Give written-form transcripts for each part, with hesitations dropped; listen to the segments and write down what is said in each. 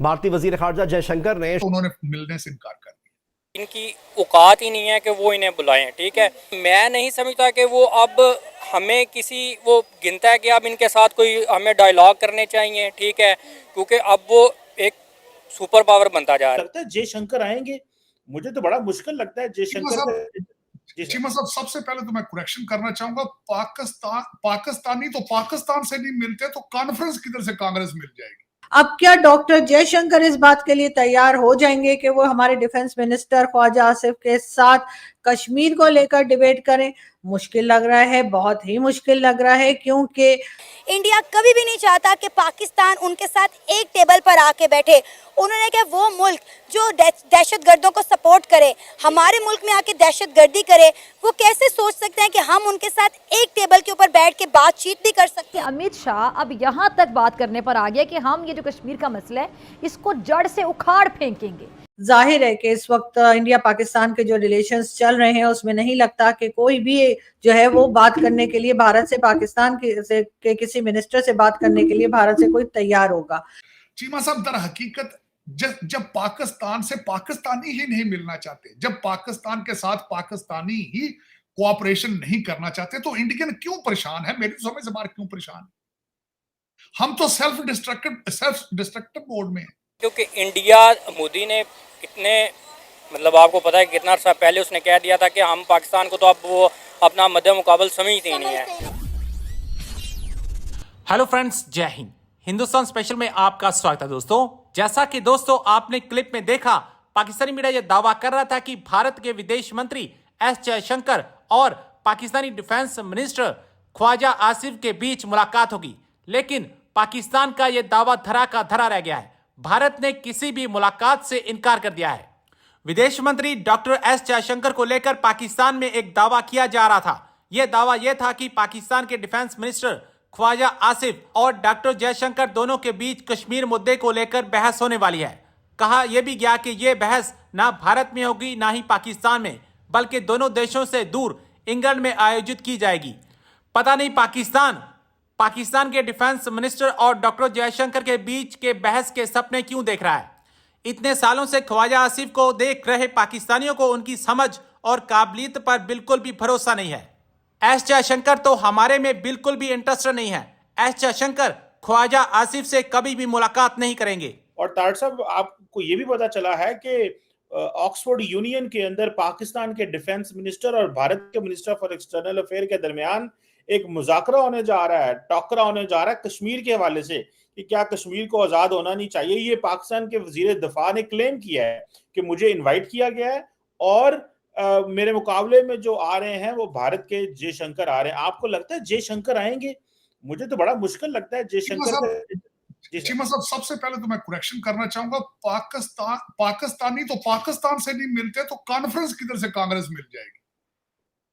भारतीय वजीर खारजा जयशंकर ने उन्होंने मिलने से इनकार कर दिया। इनकी औकात ही नहीं है कि वो इन्हें बुलाएं। ठीक है, मैं नहीं समझता कि वो अब हमें किसी वो गिनता है कि अब इनके साथ कोई हमें डायलॉग करने चाहिए। ठीक है, क्योंकि अब वो एक सुपर पावर बनता जा रहा है। लगता है जयशंकर आएंगे, मुझे तो बड़ा मुश्किल लगता है जयशंकर चीमा साहब, सबसे पहले तो मैं करेक्शन करना चाहूंगा, पाकिस्तानी तो पाकिस्तान से नहीं मिलते तो कॉन्फ्रेंस किधर से कांग्रेस मिल जाएगी। अब क्या डॉक्टर जयशंकर इस बात के लिए तैयार हो जाएंगे कि वो हमारे डिफेंस मिनिस्टर ख्वाजा आसिफ के साथ कश्मीर को लेकर डिबेट करें? मुश्किल लग रहा है, बहुत ही मुश्किल लग रहा है, क्योंकि इंडिया कभी भी नहीं चाहता कि पाकिस्तान उनके साथ एक टेबल पर आके बैठे। उन्होंने कहा वो मुल्क जो दहशतगर्दों को सपोर्ट करे, हमारे मुल्क में आके दहशतगर्दी करे, वो कैसे सोच सकते हैं कि हम उनके साथ एक टेबल के ऊपर बैठ के बातचीत भी कर सकते हैं। अमित शाह अब यहाँ तक बात करने पर आ गया कि हम ये जो कश्मीर का मसला है इसको जड़ से उखाड़ फेंकेंगे। जाहिर है कि इस वक्त इंडिया पाकिस्तान के जो रिलेशंस चल रहे हैं उसमें नहीं लगता कि कोई भी जो है वो बात करने के लिए भारत से, पाकिस्तान के किसी मिनिस्टर से बात करने के लिए भारत से कोई तैयार होगा। चीमा साहब, दर हकीकत जब पाकिस्तान से पाकिस्तानी ही नहीं मिलना चाहते, जब पाकिस्तान के साथ पाकिस्तानी ही कोऑपरेशन नहीं करना चाहते, तो इंडियन क्यों परेशान है? मेरी समझ से बाहर क्यों परेशान है? हम तो सेल्फ डिस्ट्रक्टिव मोड में है। क्योंकि इंडिया, मोदी ने इतने मतलब आपको पता है कितना अर्सा पहले उसने कह दिया था कि हम पाकिस्तान को तो अब वो अपना मद्दे मुकाबल समझते ही नहीं है। हेलो फ्रेंड्स, जय हिंद। हिंदुस्तान स्पेशल में आपका स्वागत है दोस्तों। जैसा कि दोस्तों आपने क्लिप में देखा, पाकिस्तानी मीडिया यह दावा कर रहा था कि भारत के विदेश मंत्री एस जयशंकर और पाकिस्तानी डिफेंस मिनिस्टर ख्वाजा आसिफ के बीच मुलाकात होगी, लेकिन पाकिस्तान का यह दावा धरा का धरा रह गया है। भारत ने किसी भी मुलाकात से इनकार कर दिया है। विदेश मंत्री डॉक्टर एस जयशंकर को लेकर पाकिस्तान में एक दावा किया जा रहा था। यह दावा यह था कि पाकिस्तान के डिफेंस मिनिस्टर ख्वाजा आसिफ और डॉक्टर जयशंकर दोनों के बीच कश्मीर मुद्दे को लेकर बहस होने वाली है। कहा यह भी गया कि यह बहस ना भारत में होगी ना ही पाकिस्तान में, बल्कि दोनों देशों से दूर इंग्लैंड में आयोजित की जाएगी। पता नहीं पाकिस्तान के डिफेंस मिनिस्टर और डॉक्टर जयशंकर के बीच के बहस के सपने क्यों देख रहा है। इतने सालों से ख्वाजा आसिफ को देख रहे पाकिस्तानियों को उनकी समझ और काबिलियत पर बिल्कुल भी भरोसा नहीं है। एस जयशंकर तो हमारे में बिल्कुल भी इंटरेस्टेड नहीं है। एस जयशंकर ख्वाजा आसिफ से कभी भी मुलाकात नहीं करेंगे। और तार साहब, आपको ये भी पता चला है कि ऑक्सफोर्ड यूनियन के अंदर पाकिस्तान के डिफेंस मिनिस्टर और भारत के मिनिस्टर फॉर एक्सटर्नल अफेयर के दरमियान एक मुज़ाकरा होने जा रहा है, टकरा होने जा रहा है कश्मीर के हवाले से कि क्या कश्मीर को आजाद होना नहीं चाहिए। ये पाकिस्तान के वजीर दफा ने क्लेम किया है कि मुझे इनवाइट किया गया है और मेरे मुकाबले में जो आ रहे हैं वो भारत के जयशंकर आ रहे हैं। आपको लगता है जयशंकर आएंगे? मुझे तो बड़ा मुश्किल लगता है जयशंकर। चीमा साहब, सबसे पहले तो मैं करेक्शन करना चाहूंगा, पाकिस्तानी तो पाकिस्तान से नहीं मिलते तो कॉन्फ्रेंस किधर से कांग्रेस मिल जाएगी।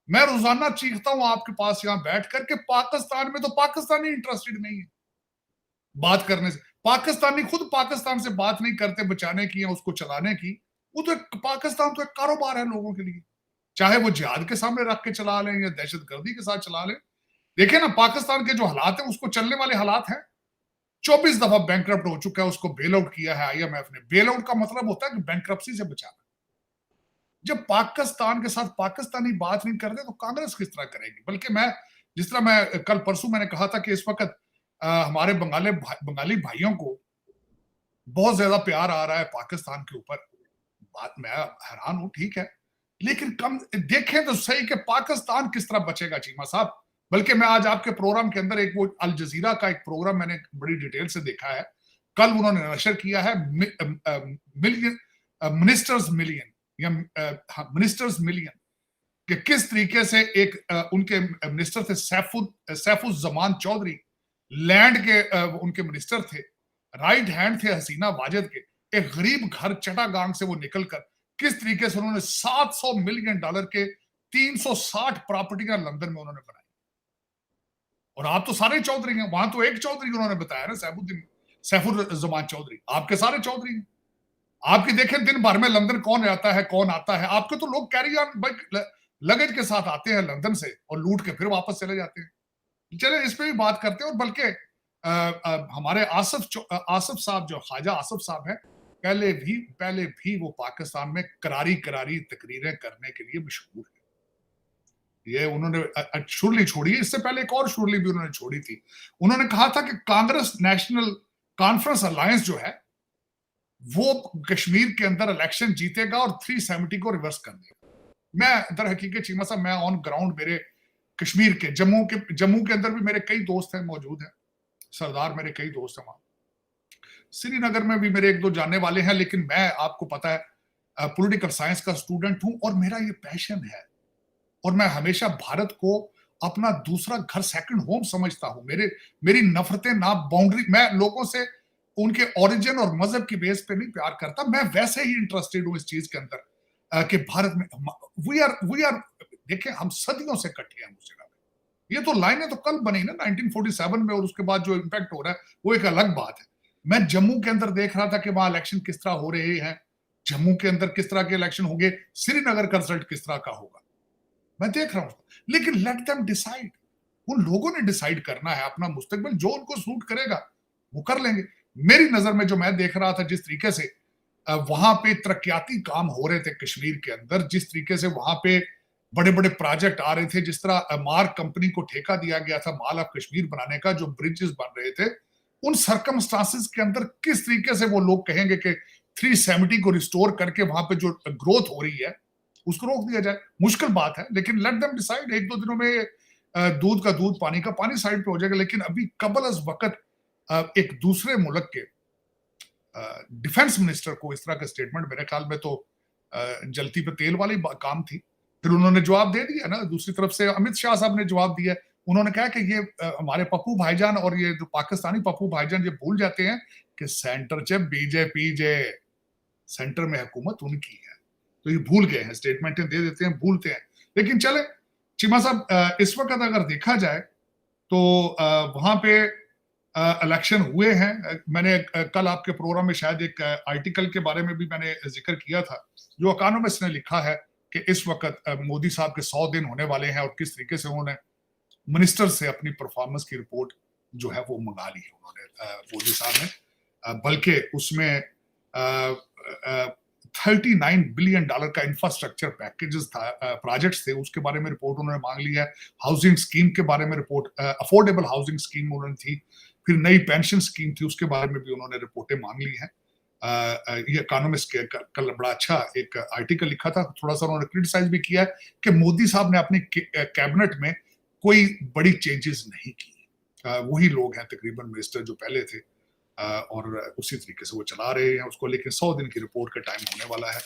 मैं रोजाना चीखता हूं आपके पास यहां बैठ करके, पाकिस्तान में तो पाकिस्तानी इंटरेस्टेड नहीं है बात करने से। पाकिस्तानी खुद पाकिस्तान से बात नहीं करते बचाने की या उसको चलाने की। वो तो पाकिस्तान तो एक कारोबार है लोगों के लिए, चाहे वो जिहाद के सामने रख के चला लें या दहशतगर्दी के साथ चला लें। देखिए ना, पाकिस्तान के जो हालात है उसको चलने वाले हालात हैं। 24 दफा बैंकरप्ट हो चुका है, उसको बेल आउट किया है IMF ने। बेल आउट का मतलब होता है कि बैंकरप्सी से बचाना। जब पाकिस्तान के साथ पाकिस्तानी बात नहीं करते तो कांग्रेस किस तरह करेगी? बल्कि मैं, जिस तरह मैं कल परसों मैंने कहा था कि इस वक्त हमारे बंगाली भाइयों को बहुत ज्यादा प्यार आ रहा है पाकिस्तान के ऊपर। बात मैं हैरान हूं, ठीक है, लेकिन कम देखें तो सही कि पाकिस्तान किस तरह बचेगा चीमा साहब। बल्कि मैं आज आपके प्रोग्राम के अंदर एक वो अल जजीरा का एक प्रोग्राम मैंने बड़ी डिटेल से देखा है। कल उन्होंने नशर किया है मिनिस्टर्स मिलियन या मिनिस्टर्स मिलियन, कि किस तरीके से एक उनके मिनिस्टर थे सैफुज्जमान चौधरी, लैंड के उनके मिनिस्टर थे, राइट हैंड थे हसीना वाजिद के। एक गरीब घर चटागांग से वो निकलकर किस तरीके से उन्होंने $700 मिलियन के 360 प्रॉपर्टियां लंदन में उन्होंने बनाई। और आप तो सारे चौधरी हैं, वहां तो एक चौधरी उन्होंने बताया ना, सैफुज्जमान चौधरी। आपके सारे चौधरी हैं। आपकी देखें दिन भर में लंदन कौन रहता है, कौन आता है। आपके तो लोग कैरी ऑन लगेज के साथ आते हैं लंदन से और लूट के फिर वापस चले जाते हैं। चले इस पे भी बात करते हैं। और बल्कि हमारे आसिफ साहब, जो ख्वाजा आसिफ साहब हैं, पहले भी वो पाकिस्तान में करारी तकरीरें करने के लिए मशहूर है। ये उन्होंने शुरली छोड़ी है, इससे पहले एक और शुरली भी उन्होंने छोड़ी थी। उन्होंने कहा था कि कांग्रेस नेशनल कॉन्फ्रेंस अलायंस जो है वो कश्मीर के अंदर इलेक्शन जीतेगा और 370 को रिवर्स कर देगा। मैं दर हकीकत चीमा साहब, मैं ऑन ग्राउंड, मेरे कश्मीर के जम्मू के अंदर भी मेरे कई दोस्त हैं, मौजूद हैं, सरदार मेरे कई दोस्त हैं वहां, श्रीनगर में भी मेरे एक दो जानने वाले हैं, लेकिन मैं, आपको पता है, पॉलिटिकल साइंस का स्टूडेंट हूं और मेरा ये पैशन है और मैं हमेशा भारत को अपना दूसरा घर, सेकंड होम समझता हूं। मेरी नफरतें ना बाउंड्री, मैं लोगों से उनके ओरिजिन और मजहब की बेस पे नहीं प्यार करता, मैं वैसे ही इंटरेस्टेड हूं इस चीज के अंदर कि भारत में वी आर देखिए, हम सदियों से इकट्ठे हैं उस जगह पे। ये तो लाइनें तो कल बनी ना 1947 में, और उसके बाद जो इम्पैक्ट हो रहा है वो एक अलग बात है। मैं जम्मू के अंदर देख रहा था कि वहां इलेक्शन किस तरह हो रहे हैं, जम्मू के अंदर किस तरह के इलेक्शन होंगे, श्रीनगर का रिजल्ट किस तरह का होगा, मैं देख रहा हूं। लेकिन लेट देम डिसाइड, उन लोगों ने डिसाइड करना है अपना मुस्तकबिल, जो उनको सूट करेगा वो कर लेंगे। मेरी नजर में जो मैं देख रहा था, जिस तरीके से वहां पे तरक्याती काम हो रहे थे कश्मीर के अंदर, जिस तरीके से वहां पे बड़े बड़े प्रोजेक्ट आ रहे थे, जिस तरह मार्क कंपनी को ठेका दिया गया था माल ऑफ कश्मीर बनाने का, जो ब्रिजेस बन रहे थे, उन सर्कमस्टांसेस के अंदर किस तरीके से वो लोग कहेंगे कि 370 को रिस्टोर करके वहां पे जो ग्रोथ हो रही है उसको रोक दिया जाए? मुश्किल बात है, लेकिन लेट देम डिसाइड। एक दो दिनों में दूध का दूध, पानी का पानी साइड पे हो जाएगा। लेकिन अभी कबल अज वक्त एक दूसरे मुल्क के डिफेंस मिनिस्टर को इस तरह का स्टेटमेंट, मेरे ख्याल में तो जलती पे तेल वाली काम थी। फिर उन्होंने जवाब दे दिया ना, दूसरी तरफ से अमित शाह साहब ने जवाब दिया। उन्होंने कहा कि ये हमारे पप्पू भाईजान और ये जो पाकिस्तानी पप्पू भाईजान ये भूल जाते हैं कि सेंटर च बीजेपी जे, सेंटर में हुकूमत उनकी है, तो ये भूल गए हैं, स्टेटमेंटें दे देते हैं, भूलते हैं। लेकिन चले चीमा साहब, इस वक्त अगर देखा जाए तो वहां पे इलेक्शन हुए हैं। मैंने कल आपके प्रोग्राम में शायद एक आर्टिकल के बारे में भी मैंने जिक्र किया था, जो इकोनॉमिस्ट ने लिखा है कि इस वक्त मोदी साहब के 100 दिन होने वाले हैं और किस तरीके से उन्होंने मिनिस्टर से अपनी परफॉर्मेंस की रिपोर्ट जो है वो मंगा ली है उन्होंने, मोदी साहब ने। बल्कि उसमें 39 बिलियन डॉलर का इंफ्रास्ट्रक्चर पैकेजेस था, प्रोजेक्ट्स थे, उसके बारे में रिपोर्ट उन्होंने मांग ली है। हाउसिंग स्कीम के बारे में रिपोर्ट, अफोर्डेबल हाउसिंग स्कीम उन्होंने थी, फिर नई पेंशन स्कीम थी, उसके बारे में भी उन्होंने रिपोर्टें मांग ली हैं। ये इकोनॉमिस्ट के कल बड़ा अच्छा एक आर्टिकल लिखा था, थोड़ा सा उन्होंने क्रिटिसाइज भी किया है कि मोदी साहब ने अपनी कैबिनेट में कोई बड़ी चेंजेस नहीं की। वही लोग हैं तकरीबन मिनिस्टर जो पहले थे, और उसी तरीके से वो चला रहे हैं उसको। लेकिन 100 दिन की रिपोर्ट का टाइम होने वाला है,